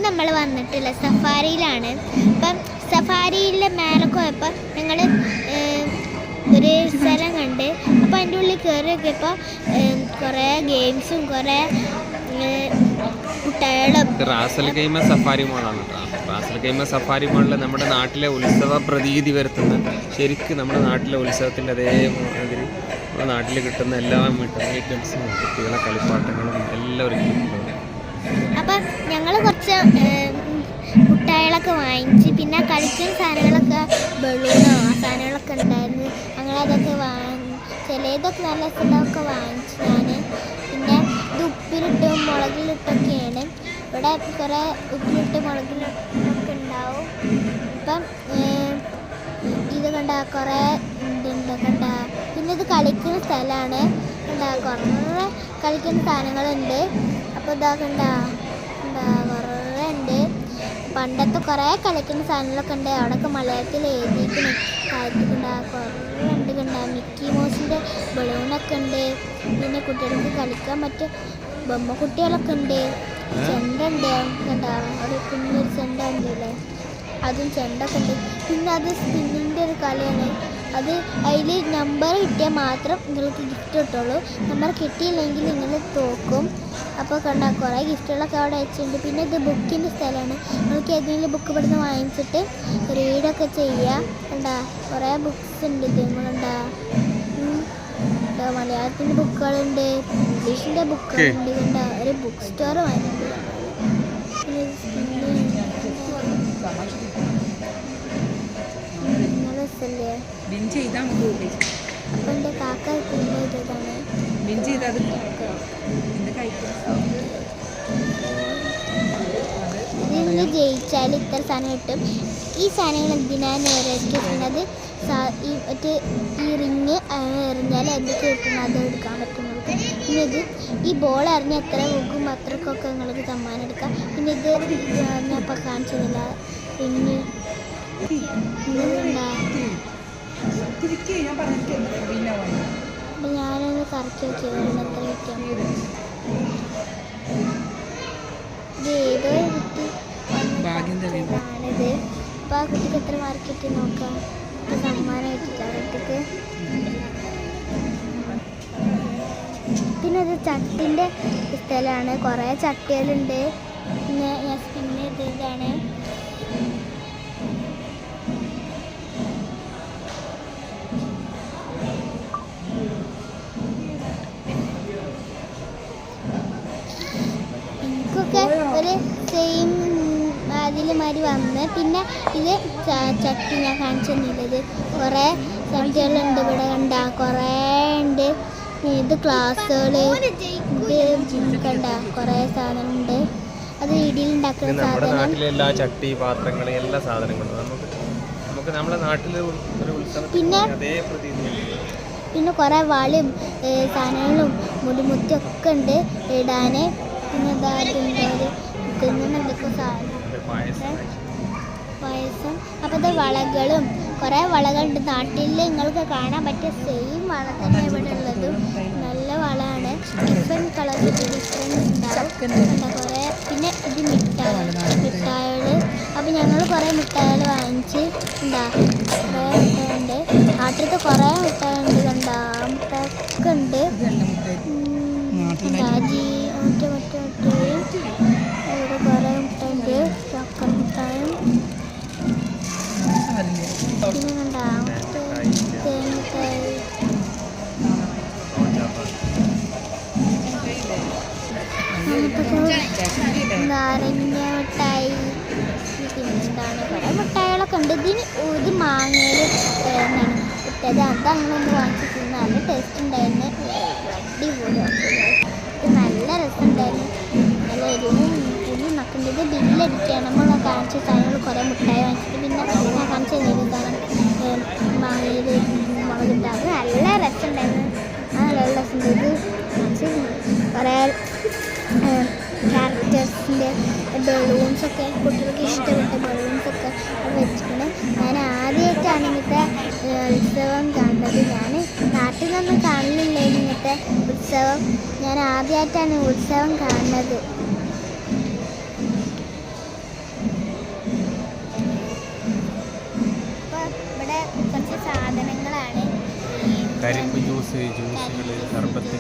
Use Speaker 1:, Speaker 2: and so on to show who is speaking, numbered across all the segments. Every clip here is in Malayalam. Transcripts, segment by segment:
Speaker 1: നമ്മൾ വന്നിട്ടുള്ള സഫാരിയിലാണ്. അപ്പം സഫാരിയിലെ മേലെ പോയപ്പോൾ ഞങ്ങൾ ഒരു സ്ഥലം കണ്ട്. അപ്പോൾ അതിൻ്റെ ഉള്ളിൽ കയറി നോക്കിയപ്പോൾ കുറേ ഗെയിംസും കുറേ കുട്ടികളും.
Speaker 2: റാസൽ ഖൈമ സഫാരി മോളാണ്. റാസൽ ഖൈമ സഫാരി മോളിൽ നമ്മുടെ നാട്ടിലെ ഉത്സവ പ്രതീതി വരുത്തുന്ന, ശരിക്കും നമ്മുടെ നാട്ടിലെ ഉത്സവത്തിൻ്റെ അതേമാതിരി നമ്മുടെ നാട്ടിൽ കിട്ടുന്ന എല്ലാ ഐറ്റംസും കുട്ടികളെ കളിപ്പാട്ടങ്ങളും എല്ലാവരും കിട്ടുന്നുണ്ട്.
Speaker 1: അപ്പം ഞങ്ങൾ കുറച്ച് മുട്ടായികളൊക്കെ വാങ്ങിച്ച്, പിന്നെ കളിക്കുന്ന സാധനങ്ങളൊക്കെ ബലൂണോ ആ സാധനങ്ങളൊക്കെ ഉണ്ടായിരുന്നു. ഞങ്ങളതൊക്കെ ചിലതൊക്കെ നല്ല സ്ഥലമൊക്കെ വാങ്ങിച്ചു ഞാൻ. പിന്നെ ഇത് ഉപ്പിലിട്ടും മുളകിലിട്ടൊക്കെയാണ്. ഇവിടെ കുറേ ഉപ്പിലിട്ട് മുളകിലിട്ടൊക്കെ ഉണ്ടാവും. ഇപ്പം ഇത് കണ്ട കുറേ ഇതുണ്ട് കണ്ട. പിന്നെ ഇത് കളിക്കുന്ന സ്ഥലമാണ് കണ്ട. കുറേ കളിക്കുന്ന സാധനങ്ങളുണ്ട്. അപ്പോൾ ഇതാ കണ്ട കുറേ ഉണ്ട്. പണ്ടത്തെ കുറേ കളിക്കുന്ന സാധനങ്ങളൊക്കെ ഉണ്ട്. അവിടെയൊക്കെ മലയാളത്തിൽ എഴുതിയിരിക്കണം കാര്യത്തിലുണ്ട്. കുറേ ഉണ്ട് കണ്ട. മിക്കി മൗസിൻ്റെ ബലൂണൊക്കെ ഉണ്ട്. പിന്നെ കുട്ടികൾക്ക് കളിക്കാൻ പറ്റിയ ബൊമ്മ കുട്ടികളൊക്കെ ഉണ്ട്. ചെണ്ട ഉണ്ട് കണ്ട. അവിടെ കുഞ്ഞൊരു ചെണ്ട ഉണ്ടല്ലേ, അതും ചെണ്ടൊക്കെ ഉണ്ട്. പിന്നെ അത് സ്പിന്നിൻ്റെ ഒരു കളിയാണ്. അത് അതിൽ നമ്പർ കിട്ടിയാൽ മാത്രം നിങ്ങൾക്ക് ഗിഫ്റ്റ് കിട്ടുള്ളൂ. നമ്പർ കിട്ടിയില്ലെങ്കിൽ നിങ്ങൾ തോക്കും. അപ്പോൾ കണ്ട കുറേ ഗിഫ്റ്റുകളൊക്കെ അവിടെ വെച്ചിട്ടുണ്ട്. പിന്നെ ഇത് ബുക്കിൻ്റെ സ്ഥലമാണ്. നിങ്ങൾക്ക് ഏതെങ്കിലും ബുക്ക് ഇവിടുന്ന് വാങ്ങിച്ചിട്ട് റീഡൊക്കെ ചെയ്യുക. കണ്ട കുറേ ബുക്സ് ഉണ്ട്. ഇത് കണ്ട മലയാളത്തിൻ്റെ ബുക്കുകളുണ്ട്, ഇംഗ്ലീഷിൻ്റെ ബുക്കുകളുണ്ട്. കണ്ട ഒരു ബുക്ക് സ്റ്റോർ വാങ്ങിയിട്ടുണ്ട്. അപ്പൊ എന്റെ കാക്ക ഇതാണ്. ഇതിന് ജയിച്ചാൽ ഇത്ര സാധനം കിട്ടും. ഈ സാധനങ്ങൾ എന്തിനാണ് നേരിടുന്നത്? ഈ റിങ് എറിഞ്ഞാൽ എന്തൊക്കെ കിട്ടുന്നത് അത് എടുക്കാൻ പറ്റും നമുക്ക്. പിന്നെ ഇത് ഈ ബോൾ എറിഞ്ഞ് എത്ര പോകും അത്രക്കൊക്കെ നിങ്ങൾക്ക് സമ്മാനം എടുക്കാം. പിന്നെ ഇത് ഞാൻ ഇപ്പം കാണിച്ചതില്ല റിങ്. അപ്പം ഞാനൊന്ന് കറക്കി നോക്കിയതാണ് എത്ര കിട്ടിയാൽ. ഇത് ഏതോ കുട്ടി ആണിത്. അപ്പം ആ കുട്ടിക്ക് എത്ര മാർക്ക് കിട്ടി നോക്കാം. സമ്മാനം കിട്ടില്ല കുട്ടിക്ക്. പിന്നെ ഇത് ചട്ടിൻ്റെ സ്ഥലമാണ്. കുറേ ചട്ടികളുണ്ട്. പിന്നെ ഞാൻ സ്പിന്ന് ചെയ്തതാണ്. എനിക്കൊക്കെ ഒരു സെയിം അതിലുമാതിരി വന്ന്. പിന്നെ ഇത് ചട്ടി ഞാൻ കാണിച്ചു തന്നില്ലത്. കുറേ ചട്ടികളുണ്ട് ഇവിടെ കണ്ട. കുറേ ഉണ്ട്. ഇത് ഗ്ലാസ്സുകൾ, ഇത് കണ്ട കുറേ സാധനമുണ്ട്. അത് ഇടിയിലുണ്ടാക്കുന്ന സാധനം.
Speaker 2: ചട്ടി, പാത്രങ്ങൾ, എല്ലാ സാധനങ്ങളും നമുക്ക് നമ്മുടെ നാട്ടിലെ ഒരു
Speaker 1: പിന്നെ കുറേ വാളും സാധനങ്ങളും മുടിമുത്തിയൊക്കെ ഉണ്ട് ഇടാൻ. പിന്നെ എന്തൊക്കെ സാധനം പായസം. അപ്പോൾ ഇത് വളകളും കുറേ വളകളുണ്ട്. നാട്ടിൽ നിങ്ങൾക്ക് കാണാൻ പറ്റിയ സെയിം വള തന്നെ ഇവിടെ ഉള്ളതും. നല്ല വളമാണ്. ഡിഫറെൻറ്റ് കളർ ഡിഫറെൻറ്റ് ഉണ്ടാവും കുറേ. പിന്നെ ഇത് മിഠായികൾ. അപ്പോൾ ഞങ്ങൾ കുറേ മിഠായികൾ വാങ്ങിച്ച് കുറേ മിഠായിണ്ട്. നാട്ടിലത്തെ കുറേ മിഠായിണ്ട് കണ്ട. മിഠായിയൊക്കെ ഉണ്ട്. ഇവിടെ കുറേ മിഠായിണ്ട്. ചോക്ലേറ്റ് മിഠായും പിന്നെ കണ്ട തേൻമിഠായി. നാരങ്ങ മിഠായി. പിന്നെന്താണ് കുറേ മിഠായികളൊക്കെ ഉണ്ട്. ഇത് മാങ്ങയിൽ എന്താണ് ഇട്ടത്. അതങ്ങനെ ഒന്ന് വാങ്ങിച്ചിട്ട് നല്ല ടേസ്റ്റ് ഉണ്ടായിരുന്നു. അടിപൊളി. ഇത് നല്ല രസമുണ്ടായിരുന്നു. നല്ല എരിവും പുളിയും നക്കുണ്ട്. ഇത് ബില്ലടിക്കുകയാണ്. നമ്മൾ കാണിച്ച സാധനങ്ങൾ കുറേ മിഠായി വാങ്ങിച്ചിട്ട് പിന്നെ ഞാൻ കാണിച്ചു തന്നിരുന്നതാണ് മാങ്ങയിൽ മുളകിട്ട്. അത് നല്ല രസമുണ്ടായിരുന്നു. നല്ല രസമുണ്ട്. ഇത് കുറേ ക്യാരക്ടേഴ്സിൻ്റെ ബലൂൺസൊക്കെ കുട്ടികൾക്ക് ഇഷ്ടപ്പെട്ട ബലൂൺസൊക്കെ അത് വെച്ചിട്ടുണ്ട്. ഞാൻ ആദ്യമായിട്ടാണ് ഇങ്ങനത്തെ ഉത്സവം കാണുന്നത്. ഞാൻ നാട്ടിൽ നിന്നൊന്നും കാണലില്ല ഇങ്ങനത്തെ ഉത്സവം. ഞാൻ ആദ്യമായിട്ടാണ് ഉത്സവം കാണുന്നത്.
Speaker 2: കരിമ്പ് ജ്യൂസുകൾ സർബത്ത്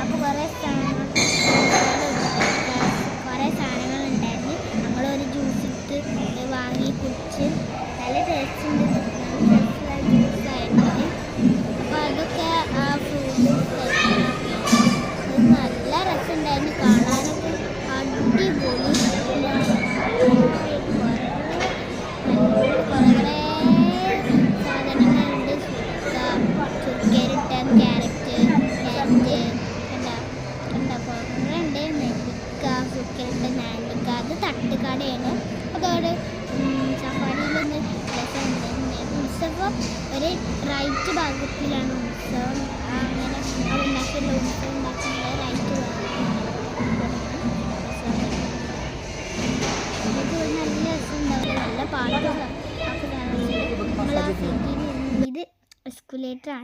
Speaker 1: അപ്പോൾ കുറേ സാധനങ്ങളുണ്ടായിരുന്നു. നമ്മളൊരു ജ്യൂസ് ഇട്ട് വാങ്ങി കുടിച്ച് നല്ല ടേസ്റ്റ് ഉണ്ട്. ജ്യൂസായിരുന്നു. അപ്പോൾ അതൊക്കെ ആ ഫ്രൂട്ട് നല്ല രസമുണ്ടായിരുന്നു കാണാനൊക്കെ. അടിപൊളി കുറേ സാധനങ്ങളുണ്ട്. ചുരുക്കേരിട്ട ക്യാരറ്റ് കുറേ ഉണ്ട്. നെല്ലിക്ക, ചുരുക്കേരിട്ട നെല്ലിക്ക, അത് തട്ടുകടയാണ്. അതോടെ സഫാരിയിലൊന്ന് രസമുണ്ട്. ഉത്സവം ഒരു റൈറ്റ് ഭാഗത്തിലാണ് ഉത്സവം. അങ്ങനെ അത് ഉണ്ടാക്കിയുള്ള ഉത്സവം ഉണ്ടാക്കുന്ന റൈറ്റ് നല്ല രസമുണ്ടാവില്ല. നല്ല പാട്ട്. ഇത് എസ്കുലേറ്റർ ആണ്.